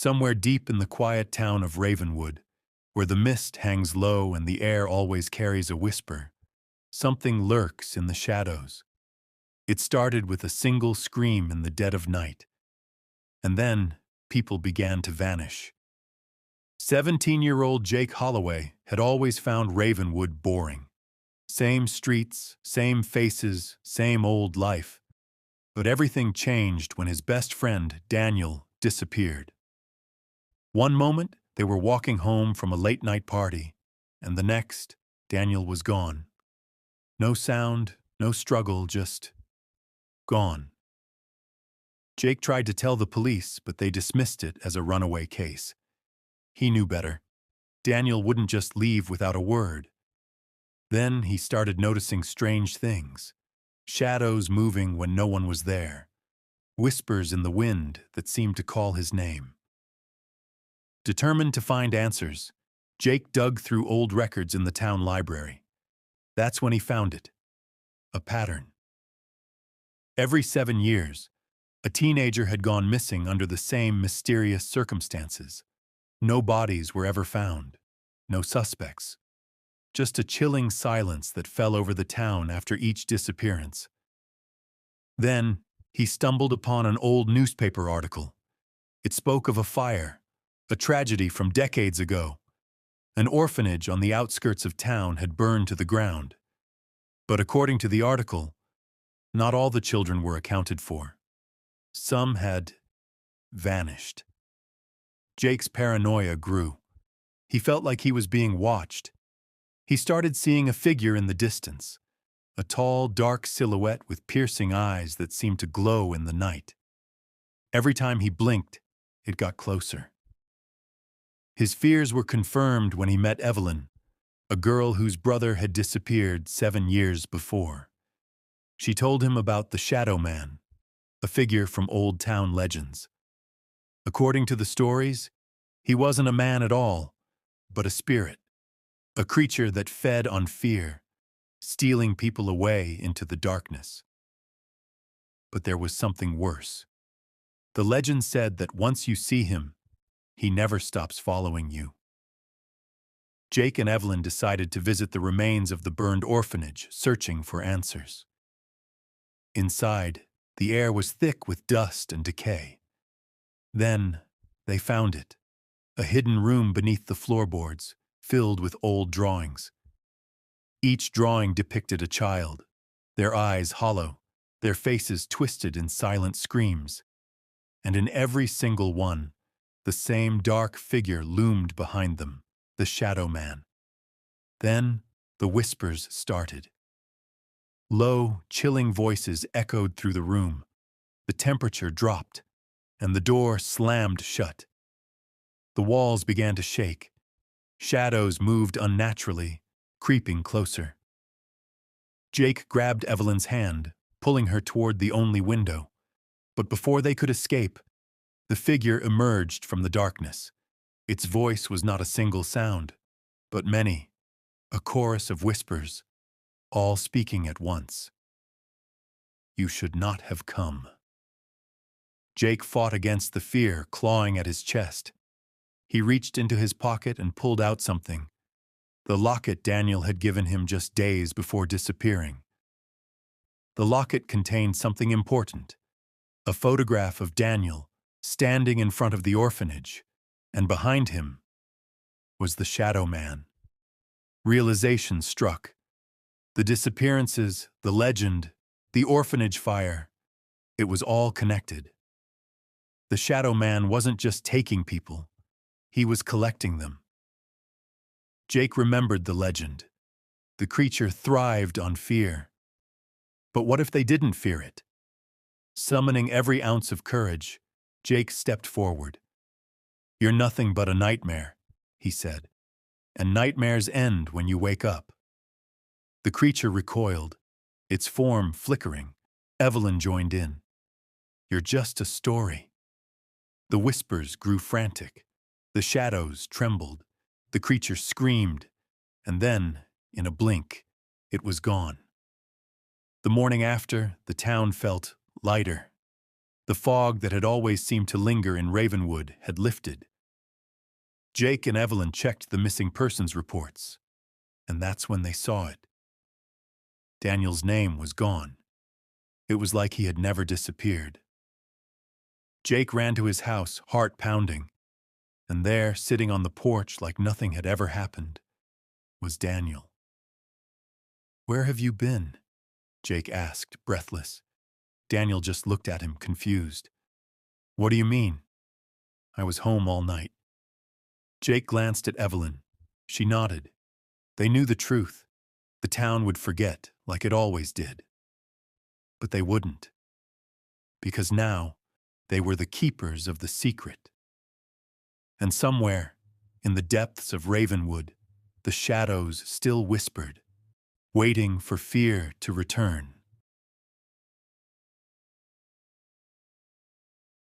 somewhere deep in the quiet town of Ravenwood, where the mist hangs low and the air always carries a whisper, something lurks in the shadows. It started with a single scream in the dead of night, and then people began to vanish. 17-year-old Jake Holloway had always found Ravenwood boring. Same streets, same faces, same old life. But everything changed when his best friend, Daniel, disappeared. One moment, they were walking home from a late-night party, and the next, Daniel was gone. No sound, no struggle, just gone. Jake tried to tell the police, but they dismissed it as a runaway case. He knew better. Daniel wouldn't just leave without a word. Then he started noticing strange things. Shadows moving when no one was there. Whispers in the wind that seemed to call his name. Determined to find answers, Jake dug through old records in the town library. That's when he found it. A pattern. Every 7 years, a teenager had gone missing under the same mysterious circumstances. No bodies were ever found. No suspects. Just a chilling silence that fell over the town after each disappearance. Then, he stumbled upon an old newspaper article. It spoke of a fire, a tragedy from decades ago. An orphanage on the outskirts of town had burned to the ground. But according to the article, not all the children were accounted for. Some had vanished. Jake's paranoia grew. He felt like he was being watched. He started seeing a figure in the distance, a tall, dark silhouette with piercing eyes that seemed to glow in the night. Every time he blinked, it got closer. His fears were confirmed when he met Evelyn, a girl whose brother had disappeared 7 years before. She told him about the Shadow Man, a figure from old town legends. According to the stories, he wasn't a man at all, but a spirit, a creature that fed on fear, stealing people away into the darkness. But there was something worse. The legend said that once you see him, he never stops following you. Jake and Evelyn decided to visit the remains of the burned orphanage, searching for answers. Inside, the air was thick with dust and decay. Then, they found it, a hidden room beneath the floorboards, filled with old drawings. Each drawing depicted a child, their eyes hollow, their faces twisted in silent screams. And in every single one, the same dark figure loomed behind them, the Shadow Man. Then, the whispers started. Low, chilling voices echoed through the room. The temperature dropped, and the door slammed shut. The walls began to shake. Shadows moved unnaturally, creeping closer. Jake grabbed Evelyn's hand, pulling her toward the only window. But before they could escape, the figure emerged from the darkness. Its voice was not a single sound, but many, a chorus of whispers, all speaking at once. You should not have come. Jake fought against the fear clawing at his chest. He reached into his pocket and pulled out something, the locket Daniel had given him just days before disappearing. The locket contained something important, a photograph of Daniel standing in front of the orphanage, and behind him was the Shadow Man. Realization struck. The disappearances, the legend, the orphanage fire, it was all connected. The Shadow Man wasn't just taking people, he was collecting them. Jake remembered the legend. The creature thrived on fear. But what if they didn't fear it? Summoning every ounce of courage, Jake stepped forward. You're nothing but a nightmare, he said, and nightmares end when you wake up. The creature recoiled, its form flickering. Evelyn joined in. You're just a story. The whispers grew frantic. The shadows trembled. The creature screamed, and then, in a blink, it was gone. The morning after, the town felt lighter. The fog that had always seemed to linger in Ravenwood had lifted. Jake and Evelyn checked the missing persons reports, and that's when they saw it. Daniel's name was gone. It was like he had never disappeared. Jake ran to his house, heart pounding, and there, sitting on the porch like nothing had ever happened, was Daniel. "Where have you been?" Jake asked, breathless. Daniel just looked at him, confused. "What do you mean?" "I was home all night." Jake glanced at Evelyn. She nodded. They knew the truth. The town would forget, like it always did. But they wouldn't. Because now, they were the keepers of the secret. And somewhere, in the depths of Ravenwood, the shadows still whispered, waiting for fear to return.